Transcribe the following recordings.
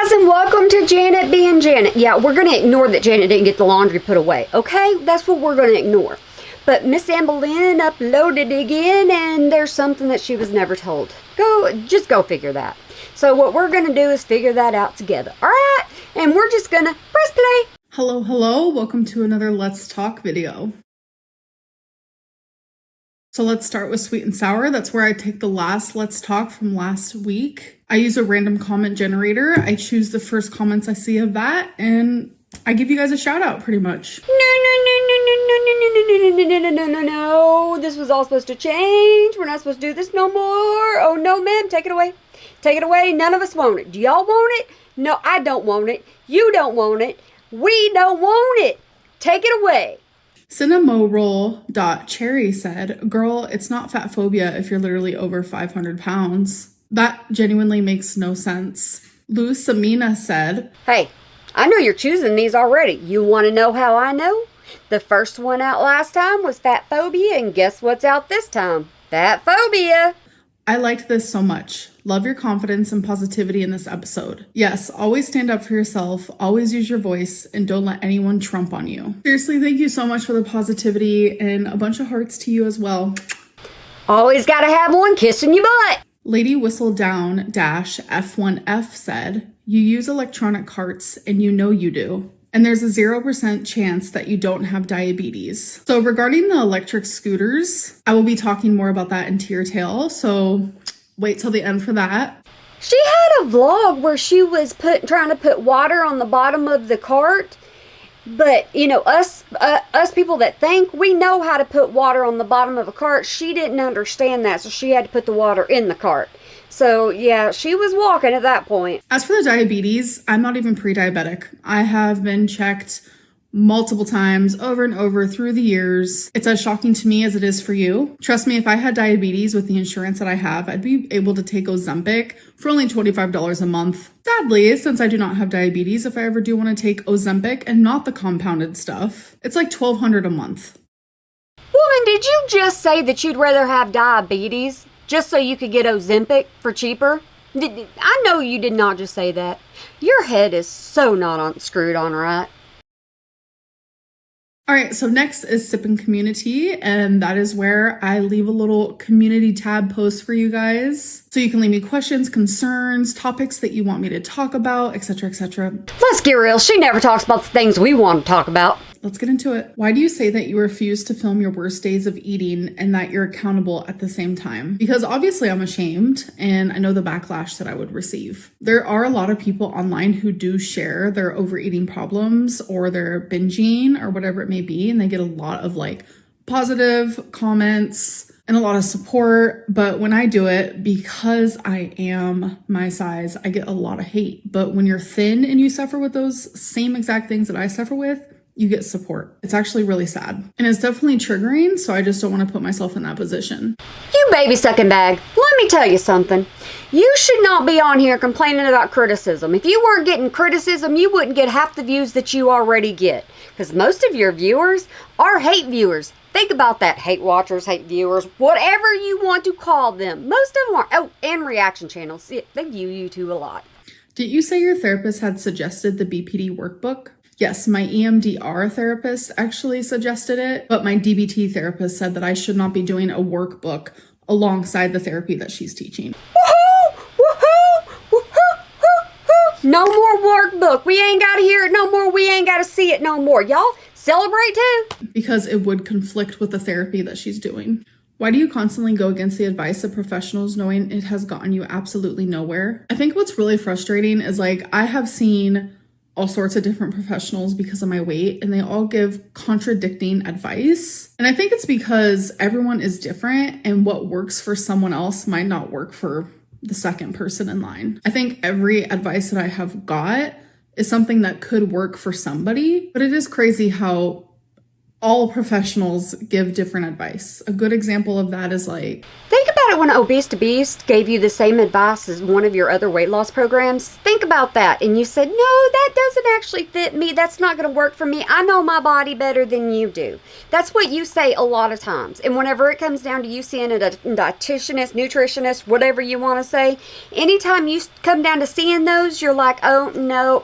guys, and welcome to Janet being Janet. Yeah, we're going to ignore that Janet didn't get the laundry put away, okay? That's what we're going to ignore. But Miss Amberlynn uploaded again, and there's something that she was never told. Just go figure that. So what we're going to do is figure that out together, all right? And we're just going to press play. Hello, welcome to another Let's Talk video. So let's start with sweet and sour. That's where I take the last Let's Talk from last week. I use a random comment generator. I choose the first comments I see of that, and I give you guys a shout out pretty much. No. This was all supposed to change. We're not supposed to do this no more. Oh, no, ma'am. Take it away. Take it away. None of us want it. Do y'all want it? No, I don't want it. You don't want it. We don't want it. Take it away. Cinnamoroll.cherry said, girl, it's not fat phobia if you're literally over 500 pounds. That genuinely makes no sense. Lou Samina said, hey, I know you're choosing these already. You want to know how I know? The first one out last time was fat phobia, and guess what's out this time? Fat phobia. I liked this so much. Love your confidence and positivity in this episode. Yes, always stand up for yourself, always use your voice, and don't let anyone trump on you. Seriously, thank you so much for the positivity, and a bunch of hearts to you as well. Always gotta have one kissing your butt. Lady Whistle Down F1F said, you use electronic carts and you know you do. And there's a 0% chance that you don't have diabetes. So regarding the electric scooters, I will be talking more about that in Tier Tale. So wait till the end for that. She had a vlog where she was trying to put water on the bottom of the cart. But, you know, us people that think we know how to put water on the bottom of a cart, she didn't understand that, so she had to put the water in the cart. So, yeah, she was walking at that point. As for the diabetes, I'm not even pre-diabetic. I have been checked multiple times over and over through the years. It's as shocking to me as it is for you. Trust me, if I had diabetes with the insurance that I have, I'd be able to take Ozempic for only $25 a month. Sadly, since I do not have diabetes, if I ever do want to take Ozempic and not the compounded stuff, it's like $1,200 a month. Woman, did you just say that you'd rather have diabetes just so you could get Ozempic for cheaper? I know you did not just say that. Your head is so not screwed on right. All right, so next is Sippin' Community, and that is where I leave a little community tab post for you guys. So you can leave me questions, concerns, topics that you want me to talk about, etc., etc. Let's get real. She never talks about the things we want to talk about. Let's get into it. Why do you say that you refuse to film your worst days of eating and that you're accountable at the same time? Because obviously I'm ashamed and I know the backlash that I would receive. There are a lot of people online who do share their overeating problems or their binging or whatever it may be, and they get a lot of like positive comments and a lot of support. But when I do it, because I am my size, I get a lot of hate. But when you're thin and you suffer with those same exact things that I suffer with, you get support. It's actually really sad. And it's definitely triggering, so I just don't want to put myself in that position. You baby sucking bag. Let me tell you something. You should not be on here complaining about criticism. If you weren't getting criticism, you wouldn't get half the views that you already get. Because most of your viewers are hate viewers. Think about that. Hate watchers, hate viewers, whatever you want to call them. Most of them are. Oh, and reaction channels. They view you too a lot. Did you say your therapist had suggested the BPD workbook? Yes, my EMDR therapist actually suggested it, but my DBT therapist said that I should not be doing a workbook alongside the therapy that she's teaching. Woohoo! Woohoo! Woohoo! Woohoo! No more workbook. We ain't got to hear it no more. We ain't got to see it no more. Y'all celebrate too. Because it would conflict with the therapy that she's doing. Why do you constantly go against the advice of professionals knowing it has gotten you absolutely nowhere? I think what's really frustrating is like I have seen all sorts of different professionals because of my weight, and they all give contradicting advice. And I think it's because everyone is different, and what works for someone else might not work for the second person in line. I think every advice that I have got is something that could work for somebody, but it is crazy how All professionals give different advice. A good example of that is like, think about it when Obese to Beast gave you the same advice as one of your other weight loss programs. Think about that. And you said, no, that doesn't actually fit me. That's not going to work for me. I know my body better than you do. That's what you say a lot of times. And whenever it comes down to you seeing a dietitianist, nutritionist, whatever you want to say, anytime you come down to seeing those, you're like, oh, no,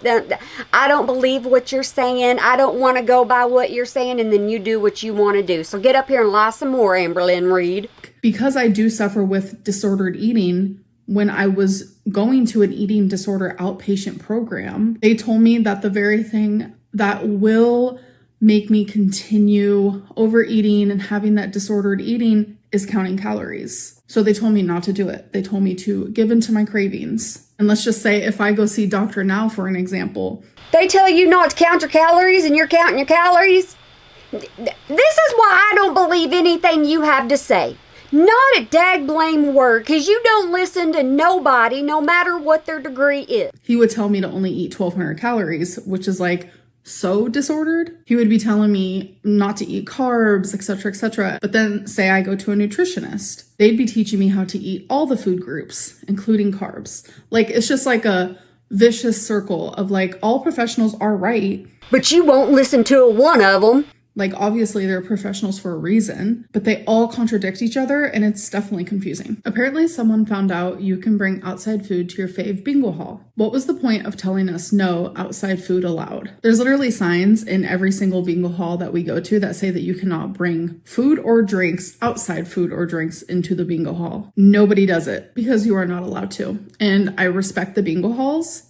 I don't believe what you're saying. I don't want to go by what you're saying. And then you do what you want to do. So get up here and lie some more, Amberlynn Reed. Because I do suffer with disordered eating, when I was going to an eating disorder outpatient program, they told me that the very thing that will make me continue overeating and having that disordered eating is counting calories. So they told me not to do it. They told me to give in to my cravings. And let's just say if I go see Dr. Now, for an example, they tell you not to count your calories and you're counting your calories. This is why I don't believe anything you have to say. Not a dag blame word, because you don't listen to nobody, no matter what their degree is. He would tell me to only eat 1,200 calories, which is like so disordered. He would be telling me not to eat carbs, etc., etc. But then say I go to a nutritionist, they'd be teaching me how to eat all the food groups, including carbs. Like, it's just like a vicious circle of like, all professionals are right, but you won't listen to one of them. Like, obviously they're professionals for a reason, but they all contradict each other, and it's definitely confusing. Apparently someone found out you can bring outside food to your fave bingo hall. What was the point of telling us no outside food allowed? There's literally signs in every single bingo hall that we go to that say that you cannot bring food or drinks, outside food or drinks, into the bingo hall. Nobody does it because you are not allowed to. And I respect the bingo halls.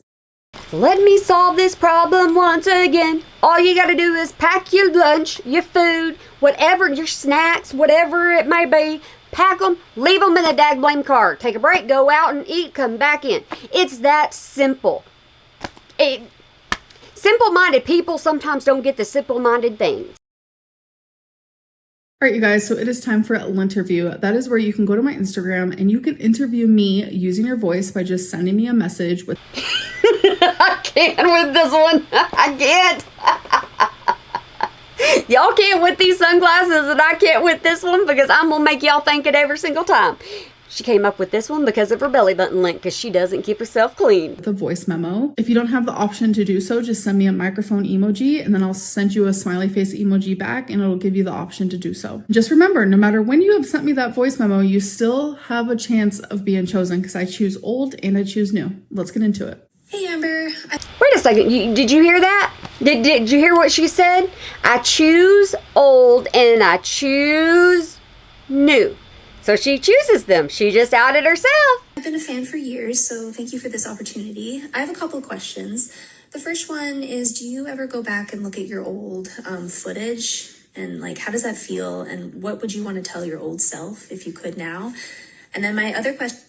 Let me solve this problem once again. All you gotta do is pack your lunch, your food, whatever, your snacks, whatever it may be. Pack them, leave them in the dag blame car. Take a break, go out and eat, come back in. It's that simple. Simple-minded people sometimes don't get the simple-minded things. All right, you guys, so it is time for an interview. That is where you can go to my Instagram and you can interview me using your voice by just sending me a message with... I can't with this one. I can't. Y'all can't with these sunglasses and I can't with this one because I'm going to make y'all think it every single time. She came up with this one because of her belly button link because she doesn't keep herself clean. The voice memo. If you don't have the option to do so, just send me a microphone emoji and then I'll send you a smiley face emoji back and it'll give you the option to do so. Just remember, no matter when you have sent me that voice memo, you still have a chance of being chosen because I choose old and I choose new. Let's get into it. Hey, Amber. Wait a second. Did you hear that? Did you hear what she said? I choose old and I choose new. So she chooses them. She just outed herself. I've been a fan for years, so thank you for this opportunity. I have a couple of questions. The first one is, do you ever go back and look at your old footage? And like, how does that feel? And what would you want to tell your old self if you could now? And then my other question...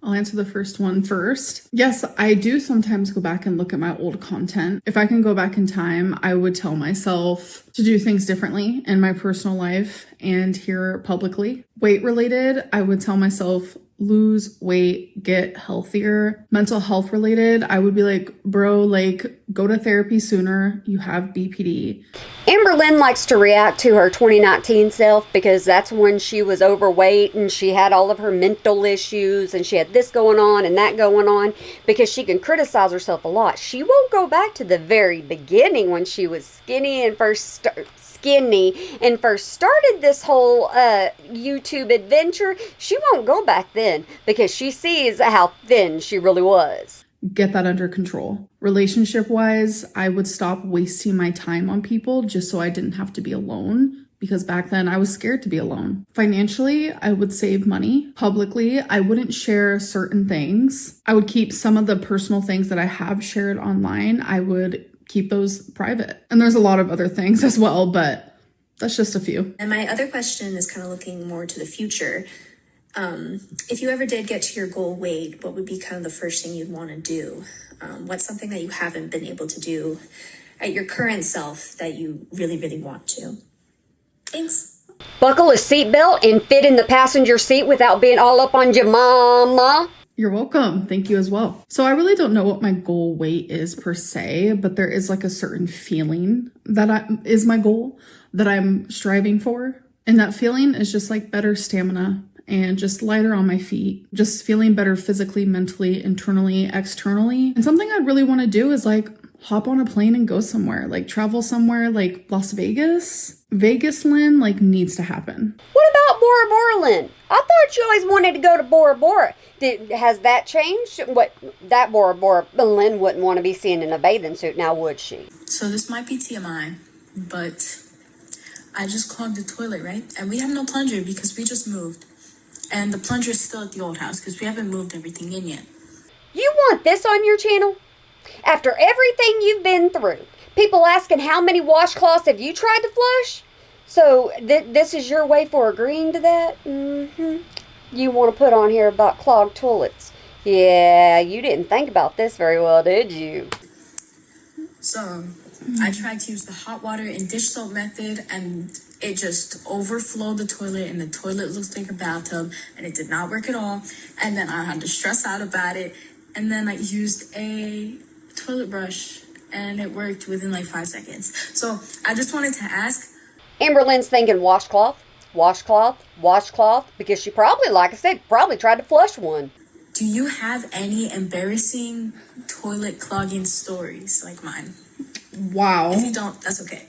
I'll answer the first one first. Yes, I do sometimes go back and look at my old content. If I can go back in time, I would tell myself to do things differently in my personal life and here publicly. Weight related, I would tell myself, lose weight, get healthier. Mental health related, I would be like, bro, like, go to therapy sooner. You have BPD. Amberlynn likes to react to her 2019 self because that's when she was overweight and she had all of her mental issues and she had this going on and that going on because she can criticize herself a lot. She won't go back to the very beginning when she was skinny and first started this whole YouTube adventure. She won't go back then because she sees how thin she really was. Get that under control. Relationship wise, I would stop wasting my time on people just so I didn't have to be alone because back then I was scared to be alone. Financially, I would save money. Publicly, I wouldn't share certain things. I would keep some of the personal things that I have shared online. I would keep those private. And there's a lot of other things as well, but that's just a few. And my other question is kind of looking more to the future. If you ever did get to your goal weight, what would be kind of the first thing you'd want to do? What's something that you haven't been able to do at your current self that you really, really want to? Thanks. Buckle a seatbelt and fit in the passenger seat without being all up on your mama. You're welcome. Thank you as well. So I really don't know what my goal weight is per se, but there is like a certain feeling that is my goal that I'm striving for. And that feeling is just like better stamina and just lighter on my feet, just feeling better physically, mentally, internally, externally. And something I really want to do is like hop on a plane and go somewhere, like travel somewhere like Las Vegas. Vegas-land like needs to happen. What about Bora Bora, Lynn? I thought you always wanted to go to Bora Bora. Has that changed? What, that Bora Bora, Lynn wouldn't want to be seen in a bathing suit now, would she? So this might be TMI, but I just clogged the toilet, right? And we have no plunger because we just moved. And the plunger is still at the old house because we haven't moved everything in yet. You want this on your channel? After everything you've been through, people asking how many washcloths have you tried to flush? So this is your way for agreeing to that? You want to put on here about clogged toilets. Yeah, you didn't think about this very well, did you? So I tried to use the hot water and dish soap method, and it just overflowed the toilet, and the toilet looks like a bathtub, and it did not work at all. And then I had to stress out about it, and then I used a toilet brush, and it worked within like 5 seconds. So I just wanted to ask, Amber Lynn's thinking washcloth, washcloth, washcloth, because she probably, like I said, probably tried to flush one. do you have any embarrassing toilet clogging stories like mine? Wow. If you don't, that's okay.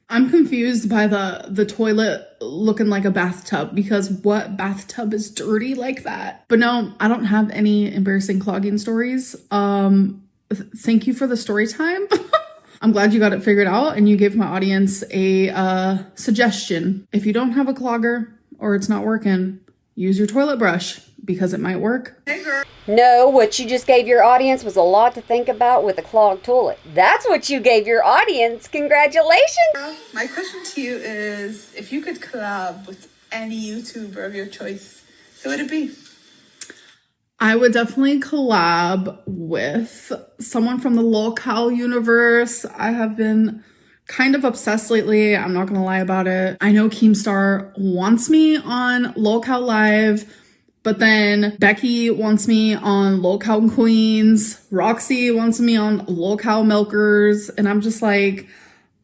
I'm confused by the toilet looking like a bathtub, because what bathtub is dirty like that? But no, I don't have any embarrassing clogging stories. Thank you for the story time. I'm glad you got it figured out and you gave my audience a suggestion. If you don't have a clogger or it's not working, use your toilet brush because it might work. No, what you just gave your audience was a lot to think about with a clogged toilet. That's what you gave your audience. Congratulations. My question to you is, if you could collab with any YouTuber of your choice, who would it be? I would definitely collab with someone from the lol universe. I have been kind of obsessed lately. I'm not going to lie about it. I know Keemstar wants me on lol Live, but then Becky wants me on lol Queens. Roxy wants me on lol Milkers. And I'm just like,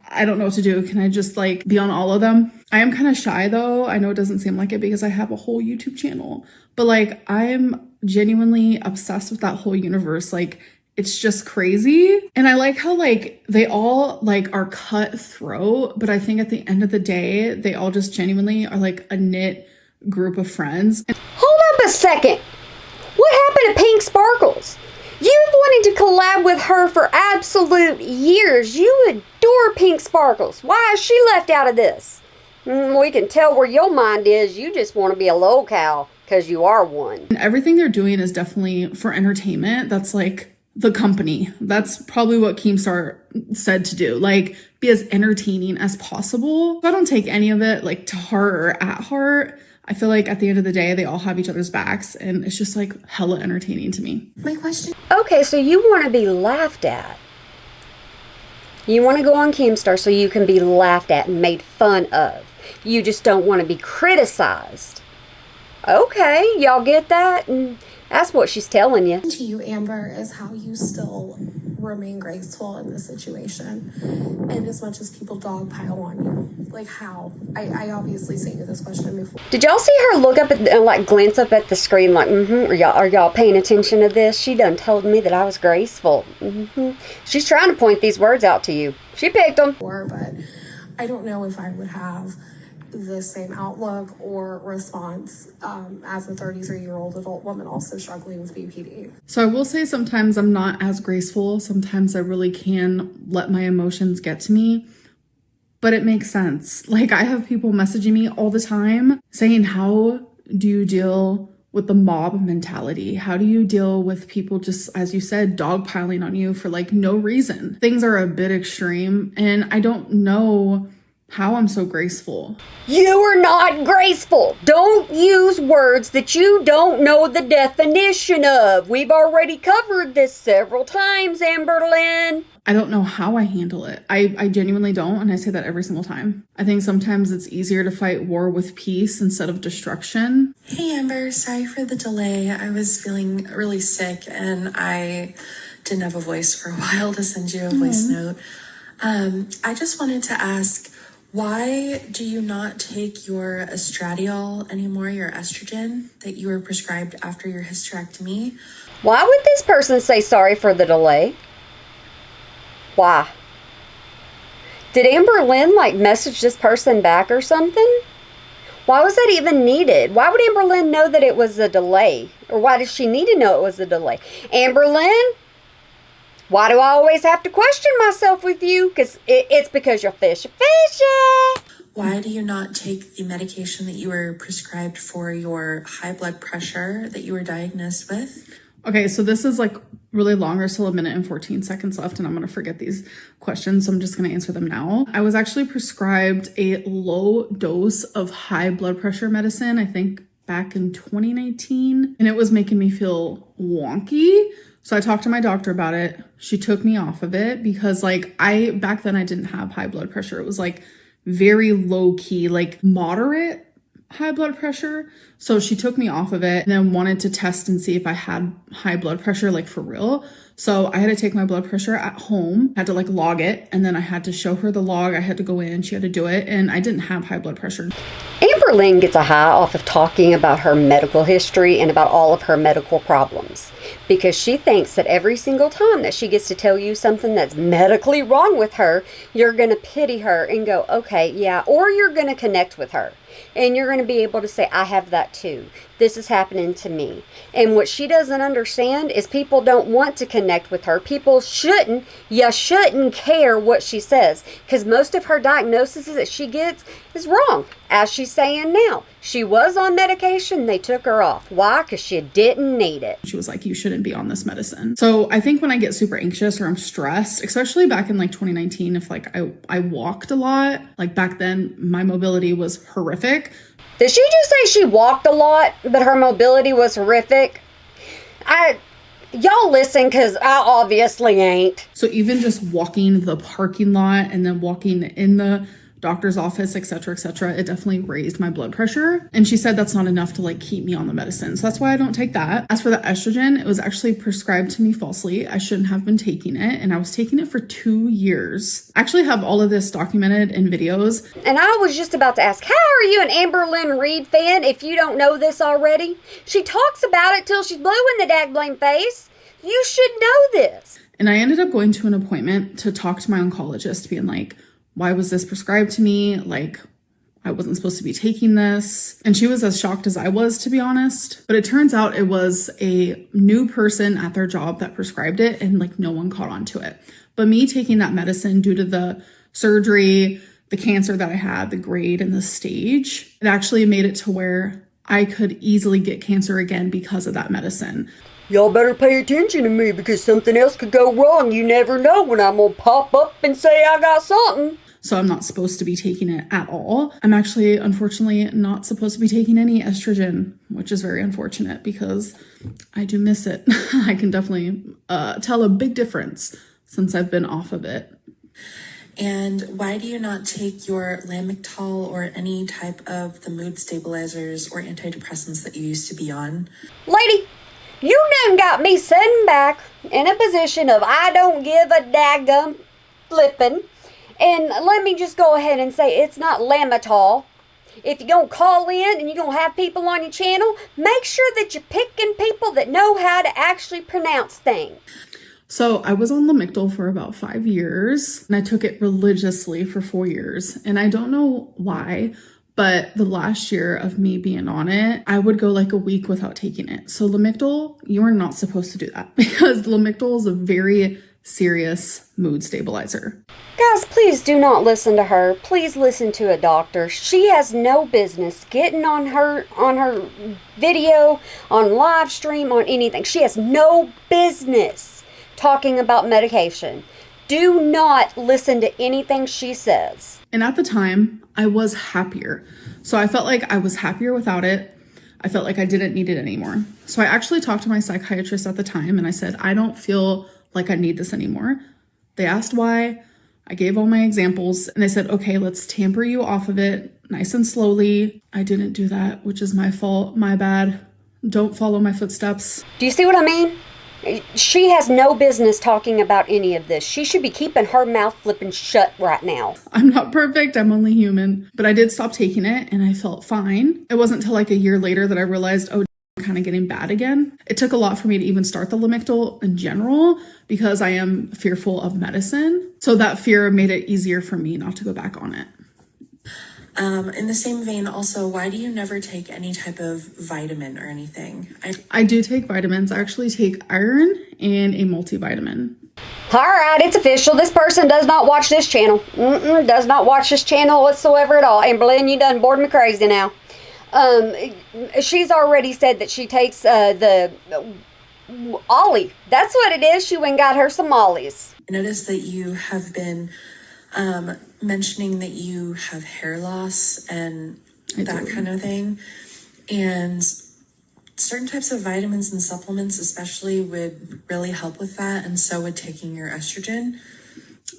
I don't know what to do. Can I just like be on all of them? I am kind of shy though. I know it doesn't seem like it because I have a whole YouTube channel, but like I'm genuinely obsessed with that whole universe. Like it's just crazy. And I like how like they all like are cutthroat, but I think at the end of the day, they all just genuinely are like a knit group of friends. Hold up a second. What happened to Pink Sparkles? You've wanted to collab with her for absolute years. You adore Pink Sparkles. Why is she left out of this? We can tell where your mind is. You just want to be a lol because you are one. And everything they're doing is definitely for entertainment. That's like the company. That's probably what Keemstar said to do. Like be as entertaining as possible. I don't take any of it like to heart or at heart. I feel like at the end of the day, they all have each other's backs and it's just like hella entertaining to me. My question. Okay, so you want to be laughed at. You want to go on Keemstar so you can be laughed at and made fun of. You just don't want to be criticized. Okay, y'all get that? And that's what she's telling you. To you, Amber, is how you still remain graceful in this situation, and as much as people dogpile on you, like how? I obviously sent you this question before. Did y'all see her look up at like glance up at the screen like are y'all paying attention to this? She done told me that I was graceful. She's trying to point these words out to you. She picked them. But I don't know if I would have the same outlook or response as a 33-year-old adult woman also struggling with BPD. So I will say sometimes I'm not as graceful. Sometimes I really can let my emotions get to me, but it makes sense. Like I have people messaging me all the time saying, how do you deal with the mob mentality? How do you deal with people just, as you said, dogpiling on you for like no reason? Things are a bit extreme and I don't know How I'm so graceful. You are not graceful. Don't use words that you don't know the definition of. We've already covered this several times, Amberlynn. I don't know how I handle it. I genuinely don't, and I say that every single time. I think sometimes it's easier to fight war with peace instead of destruction. Hey Amber, sorry for the delay. I was feeling really sick and I didn't have a voice for a while to send you a voice note. I just wanted to ask, why do you not take your estradiol anymore, your estrogen that you were prescribed after your hysterectomy? Why would this person say sorry for the delay? Why? Did Amberlynn message this person back or something? Why was that even needed? Why would Amberlynn know that it was a delay? Or why does she need to know it was a delay? Amberlynn? Why do I always have to question myself with you? Because it's because you're fishy. Why do you not take the medication that you were prescribed for your high blood pressure that you were diagnosed with? Okay, so this is really long. There's still a minute and 14 seconds left, and I'm going to forget these questions, so I'm just going to answer them now. I was actually prescribed a low dose of high blood pressure medicine, I think back in 2019, and it was making me feel wonky. So I talked to my doctor about it. She took me off of it because back then I didn't have high blood pressure. It was very low key, moderate high blood pressure. So she took me off of it and then wanted to test and see if I had high blood pressure, for real. So I had to take my blood pressure at home, had to log it, and then I had to show her the log. I had to go in, she had to do it, and I didn't have high blood pressure. Amberlynn gets a high off of talking about her medical history and about all of her medical problems because she thinks that every single time that she gets to tell you something that's medically wrong with her, you're going to pity her and go, okay, yeah, or you're going to connect with her and you're going to be able to say, I have that too. This is happening to me. And what she doesn't understand is people don't want to connect with her. People shouldn't care what she says because most of her diagnoses that she gets is wrong. As she's saying now, she was on medication. They took her off. Why? Because she didn't need it. She was like, you shouldn't be on this medicine. So I think when I get super anxious or I'm stressed, especially back in 2019, if I walked a lot, back then my mobility was horrific. Did she just say she walked a lot, but her mobility was horrific? Y'all listen, because I obviously ain't. So even just walking the parking lot and then walking in the doctor's office, etc., it definitely raised my blood pressure. And she said that's not enough to keep me on the medicine. So that's why I don't take that. As for the estrogen, it was actually prescribed to me falsely. I shouldn't have been taking it. And I was taking it for 2 years. I actually have all of this documented in videos. And I was just about to ask, how are you an Amberlynn Reed fan if you don't know this already? She talks about it till she's blue in the dagblame face. You should know this. And I ended up going to an appointment to talk to my oncologist, being why was this prescribed to me? I wasn't supposed to be taking this. And she was as shocked as I was, to be honest. But it turns out it was a new person at their job that prescribed it and no one caught on to it. But me taking that medicine due to the surgery, the cancer that I had, the grade and the stage, it actually made it to where I could easily get cancer again because of that medicine. Y'all better pay attention to me because something else could go wrong. You never know when I'm going to pop up and say I got something. So I'm not supposed to be taking it at all. I'm actually, unfortunately, not supposed to be taking any estrogen, which is very unfortunate because I do miss it. I can definitely tell a big difference since I've been off of it. And why do you not take your Lamictal or any type of the mood stabilizers or antidepressants that you used to be on? Lady, you done got me sitting back in a position of I don't give a daggum flippin'. And let me just go ahead and say it's not Lamictal. If you're going to call in and you're going to have people on your channel, make sure that you're picking people that know how to actually pronounce things. So I was on Lamictal for about 5 years and I took it religiously for 4 years. And I don't know why, but the last year of me being on it, I would go a week without taking it. So Lamictal, you are not supposed to do that because Lamictal is a very serious mood stabilizer. Guys, please do not listen to her. Please listen to a doctor. She has no business getting on her video, on live stream, on anything. She has no business talking about medication. Do not listen to anything she says. And at the time, I was happier. So I felt like I was happier without it. I felt like I didn't need it anymore. So I actually talked to my psychiatrist at the time and I said, I don't feel like I need this anymore. They asked why. I gave all my examples and they said, okay, let's tamper you off of it nice and slowly. I didn't do that, which is my fault. My bad. Don't follow my footsteps. Do you see what I mean? She has no business talking about any of this. She should be keeping her mouth flipping shut right now. I'm not perfect. I'm only human. But I did stop taking it and I felt fine. It wasn't until like a year later that I realized, oh, I'm kind of getting bad again. It took a lot for me to even start the Lamictal in general because I am fearful of medicine. So that fear made it easier for me not to go back on it. In the same vein, also, why do you never take any type of vitamin or anything? I do take vitamins. I actually take iron and a multivitamin. All right, it's official. This person does not watch this channel. Does not watch this channel whatsoever at all. Amberlynn, you done bored me crazy now. She's already said that she takes the Ollie. That's what it is. She went and got her some Ollies. I noticed that you have been mentioning that you have hair loss and that kind of thing. And certain types of vitamins and supplements especially would really help with that. And so would taking your estrogen.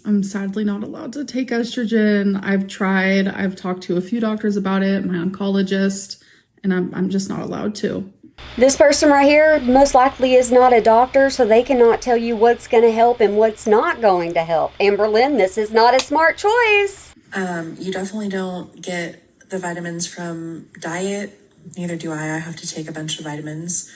I'm sadly not allowed to take estrogen. I've tried. I've talked to a few doctors about it, my oncologist, and I'm just not allowed to. This person right here most likely is not a doctor, so they cannot tell you what's going to help and what's not going to help. Amberlynn, this is not a smart choice. You definitely don't get the vitamins from diet. Neither do I. I have to take a bunch of vitamins.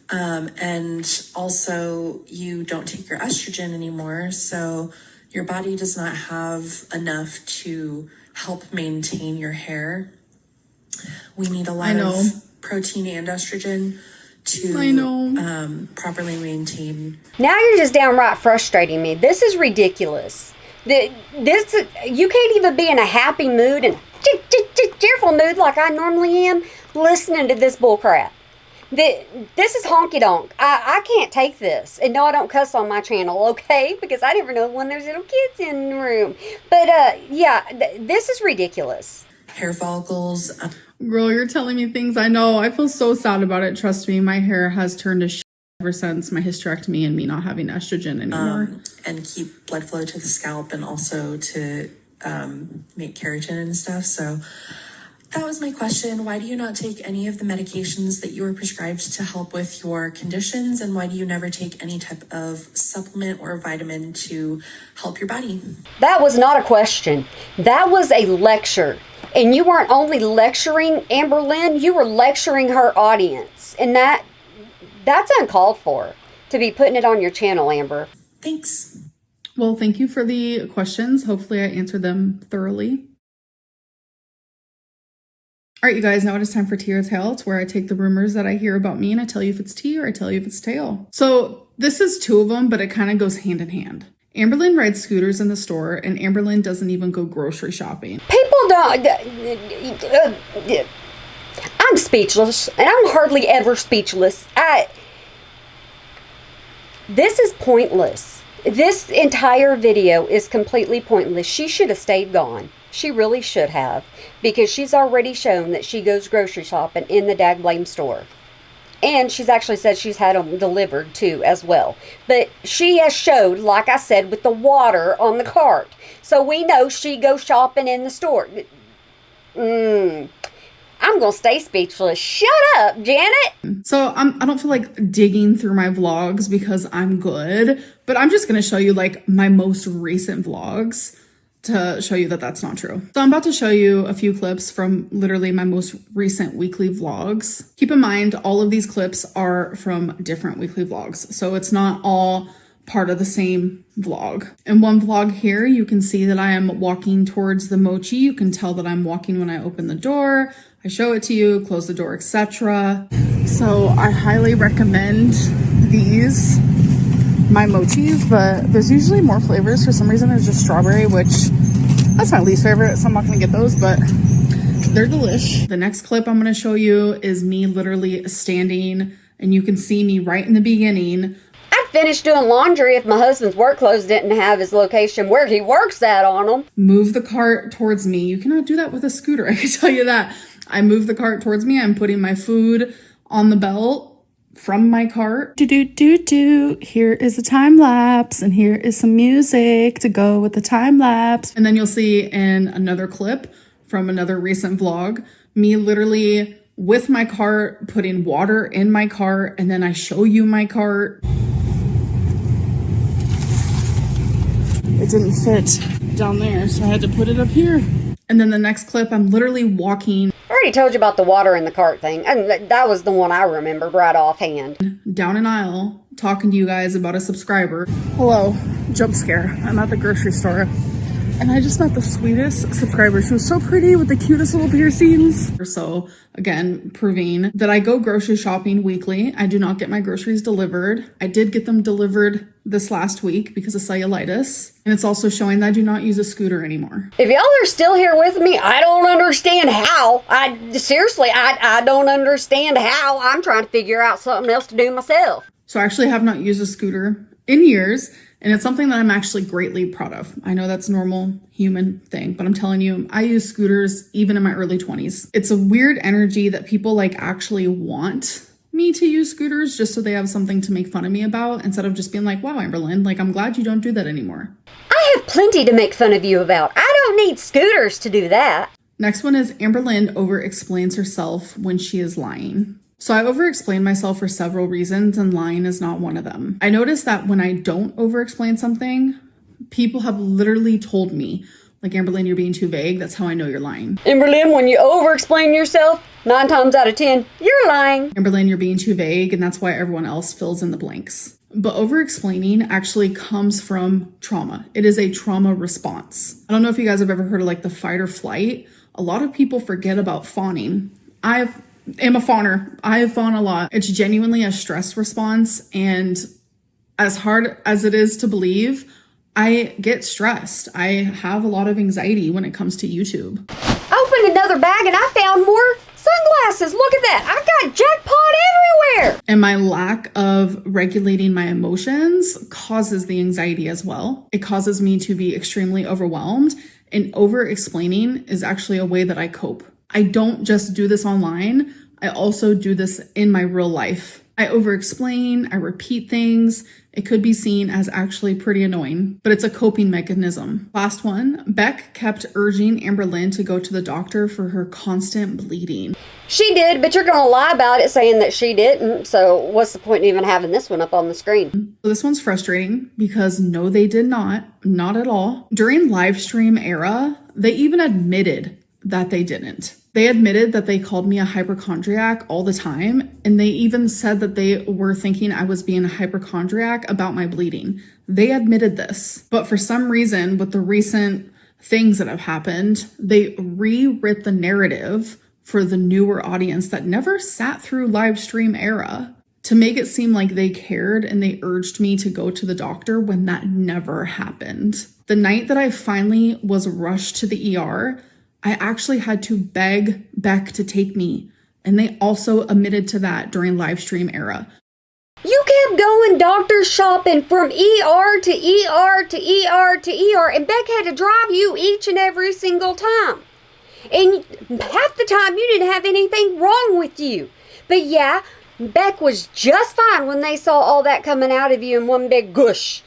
And also, you don't take your estrogen anymore, so your body does not have enough to help maintain your hair. We need a lot of protein and estrogen to properly maintain. Now you're just downright frustrating me. This is ridiculous. This you can't even be in a happy mood and cheerful mood like I normally am listening to this bull crap. This is honky donk. I can't take this. And no, I don't cuss on my channel, okay? Because I never know when there's little kids in the room. But yeah, this is ridiculous. Hair follicles. Girl, you're telling me things I know. I feel so sad about it. Trust me, my hair has turned to shit ever since my hysterectomy and me not having estrogen anymore. And keep blood flow to the scalp and also to make keratin and stuff. So that was my question. Why do you not take any of the medications that you were prescribed to help with your conditions? And why do you never take any type of supplement or vitamin to help your body? That was not a question. That was a lecture. And you weren't only lecturing Amberlynn, you were lecturing her audience. And that's uncalled for, to be putting it on your channel, Amber. Thanks. Well, thank you for the questions. Hopefully I answered them thoroughly. All right, you guys, now it is time for tea or tail. It's where I take the rumors that I hear about me and I tell you if it's tea or I tell you if it's tail. So this is two of them, but it kind of goes hand in hand. Amberlynn rides scooters in the store and Amberlynn doesn't even go grocery shopping. People don't... I'm speechless, and I'm hardly ever speechless. This is pointless. This entire video is completely pointless. She should have stayed gone. She really should have, because she's already shown that she goes grocery shopping in the dagblame store. And she's actually said she's had them delivered too as well. But she has showed, like I said, with the water on the cart. So we know she goes shopping in the store. I'm going to stay speechless. Shut up, Janet. So I don't feel like digging through my vlogs because I'm good. But I'm just going to show you like my most recent vlogs to show you that that's not true. So I'm about to show you a few clips from literally my most recent weekly vlogs. Keep in mind, all of these clips are from different weekly vlogs. So it's not all part of the same vlog. In one vlog here, you can see that I am walking towards the mochi. You can tell that I'm walking when I open the door. I show it to you, close the door, etc. So I highly recommend these, my mochis, but there's usually more flavors. For some reason, there's just strawberry, which that's my least favorite, so I'm not gonna get those, but they're delish. The next clip I'm gonna show you is me literally standing, and you can see me right in the beginning. I'd finish doing laundry if my husband's work clothes didn't have his location where he works at on them. Move the cart towards me. You cannot do that with a scooter, I can tell you that. I move the cart towards me. I'm putting my food on the belt from my cart. Here is a time lapse, and here is some music to go with the time lapse. And then you'll see in another clip from another recent vlog, me literally with my cart, putting water in my cart, and then I show you my cart. It didn't fit down there, so I had to put it up here. And then the next clip, I'm literally walking. I already told you about the water in the cart thing, and that was the one I remembered right offhand. Down an aisle, talking to you guys about a subscriber. Hello, jump scare. I'm at the grocery store, and I just met the sweetest subscriber. She was so pretty with the cutest little piercings. So again, proving that I go grocery shopping weekly. I do not get my groceries delivered. I did get them delivered this last week because of cellulitis. And it's also showing that I do not use a scooter anymore. If y'all are still here with me, I don't understand how. I don't understand how. I'm trying to figure out something else to do myself. So I actually have not used a scooter in years. And it's something that I'm actually greatly proud of. I know that's a normal human thing, but I'm telling you, I use scooters even in my early 20s. It's a weird energy that people like actually want me to use scooters just so they have something to make fun of me about instead of just being like, wow, Amberlynn, like I'm glad you don't do that anymore. I have plenty to make fun of you about. I don't need scooters to do that. Next one is Amberlynn over-explains herself when she is lying. So I over-explain myself for several reasons, and lying is not one of them. I notice that when I don't over-explain something, people have literally told me, like, Amberlynn, you're being too vague. That's how I know you're lying. Amberlynn, when you over-explain yourself, 9 times out of 10, you're lying. Amberlynn, you're being too vague, and that's why everyone else fills in the blanks. But over-explaining actually comes from trauma. It is a trauma response. I don't know if you guys have ever heard of like the fight or flight. A lot of people forget about fawning. I am a fawner. I fawn a lot. It's genuinely a stress response. And as hard as it is to believe, I get stressed. I have a lot of anxiety when it comes to YouTube. I opened another bag and I found more sunglasses. Look at that. I got jackpot everywhere. And my lack of regulating my emotions causes the anxiety as well. It causes me to be extremely overwhelmed. And over-explaining is actually a way that I cope. I don't just do this online. I also do this in my real life. I over-explain, I repeat things. It could be seen as actually pretty annoying, but it's a coping mechanism. Last one, Beck kept urging Amberlynn to go to the doctor for her constant bleeding. She did, but you're going to lie about it saying that she didn't. So what's the point in even having this one up on the screen? So this one's frustrating because no, they did not at all. During live stream era, they even admitted that they didn't. They admitted that they called me a hypochondriac all the time, and they even said that they were thinking I was being a hypochondriac about my bleeding. They admitted this, but for some reason, with the recent things that have happened, they rewrit the narrative for the newer audience that never sat through live stream era to make it seem like they cared and they urged me to go to the doctor when that never happened. The night that I finally was rushed to the ER, I actually had to beg Beck to take me, and they also admitted to that during live stream era. You kept going doctor shopping from ER to ER to ER to ER, and Beck had to drive you each and every single time. And half the time you didn't have anything wrong with you. But yeah, Beck was just fine when they saw all that coming out of you in one big gush.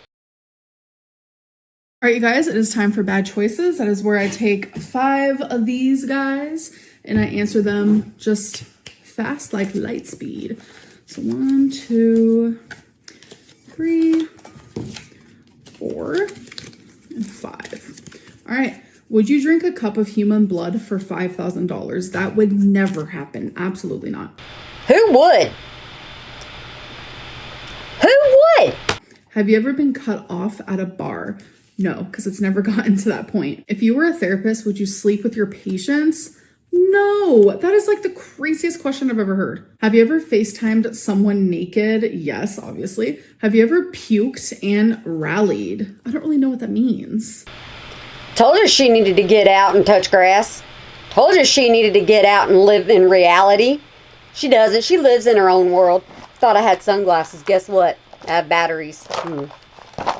All right, you guys, it is time for bad choices. That is where I take 5 of these guys and I answer them just fast, like light speed. So 1, 2, 3, 4, and 5. All right. Would you drink a cup of human blood for $5,000? That would never happen. Absolutely not. Who would? Who would? Have you ever been cut off at a bar? No, because it's never gotten to that point. If you were a therapist, would you sleep with your patients? No, that is like the craziest question I've ever heard. Have you ever FaceTimed someone naked? Yes, obviously. Have you ever puked and rallied? I don't really know what that means. Told her she needed to get out and touch grass. Told her she needed to get out and live in reality. She doesn't. She lives in her own world. Thought I had sunglasses. Guess what? Have batteries.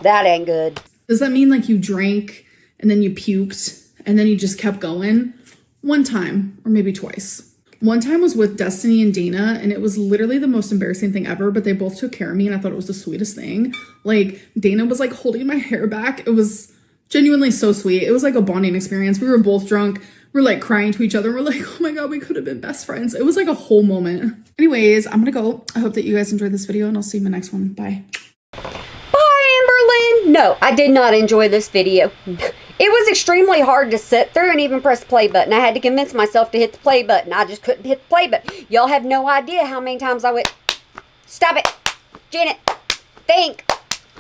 That ain't good. Does that mean like you drank and then you puked and then you just kept going? One time, or maybe twice. One time was with Destiny and Dana, and it was literally the most embarrassing thing ever, but they both took care of me, and I thought it was the sweetest thing. Like, Dana was like holding my hair back. It was genuinely so sweet. It was like a bonding experience. We were both drunk. We're like crying to each other. We're like, oh my God, we could have been best friends. It was like a whole moment. Anyways, I'm gonna go. I hope that you guys enjoyed this video, and I'll see you in my next one. Bye. Bye, Amberlynn. No, I did not enjoy this video. It was extremely hard to sit through and even press the play button. I had to convince myself to hit the play button. I just couldn't hit the play button. Y'all have no idea how many times I went, stop it, Janet, think,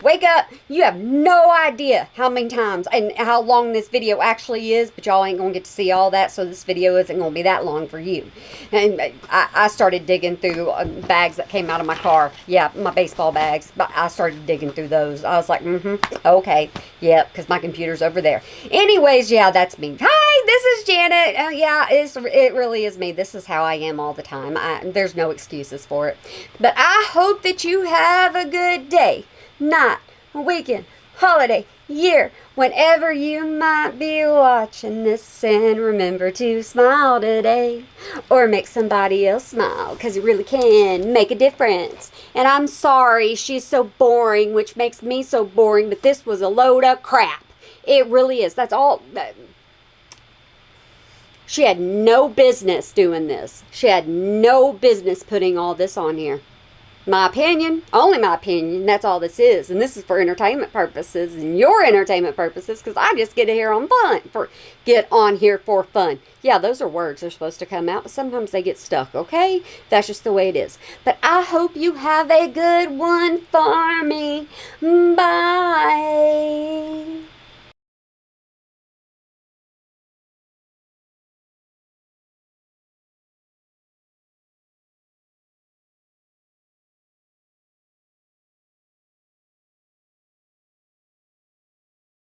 wake up. You have no idea how many times and how long this video actually is, but y'all ain't gonna get to see all that, so this video isn't gonna be that long for you. And I started digging through bags that came out of my car. Yeah, my baseball bags. But I started digging through those. I was like, okay, yeah, because my computer's over there. Anyways, yeah, that's me. Hi, this is Janet. Yeah, it really is me. This is how I am all the time. There's no excuses for it. But I hope that you have a good day, night, weekend, holiday, year, whenever you might be watching this, and remember to smile today or make somebody else smile, because you really can make a difference. And I'm sorry she's so boring, which makes me so boring, but this was a load of crap. It really is. That's all. She had no business doing this. She had no business putting all this on here. My opinion, only my opinion, that's all this is. And this is for entertainment purposes and your entertainment purposes, because I just get here on fun, get on here for fun. Yeah, those are words. They're supposed to come out, but sometimes they get stuck, okay? That's just the way it is. But I hope you have a good one for me. Bye.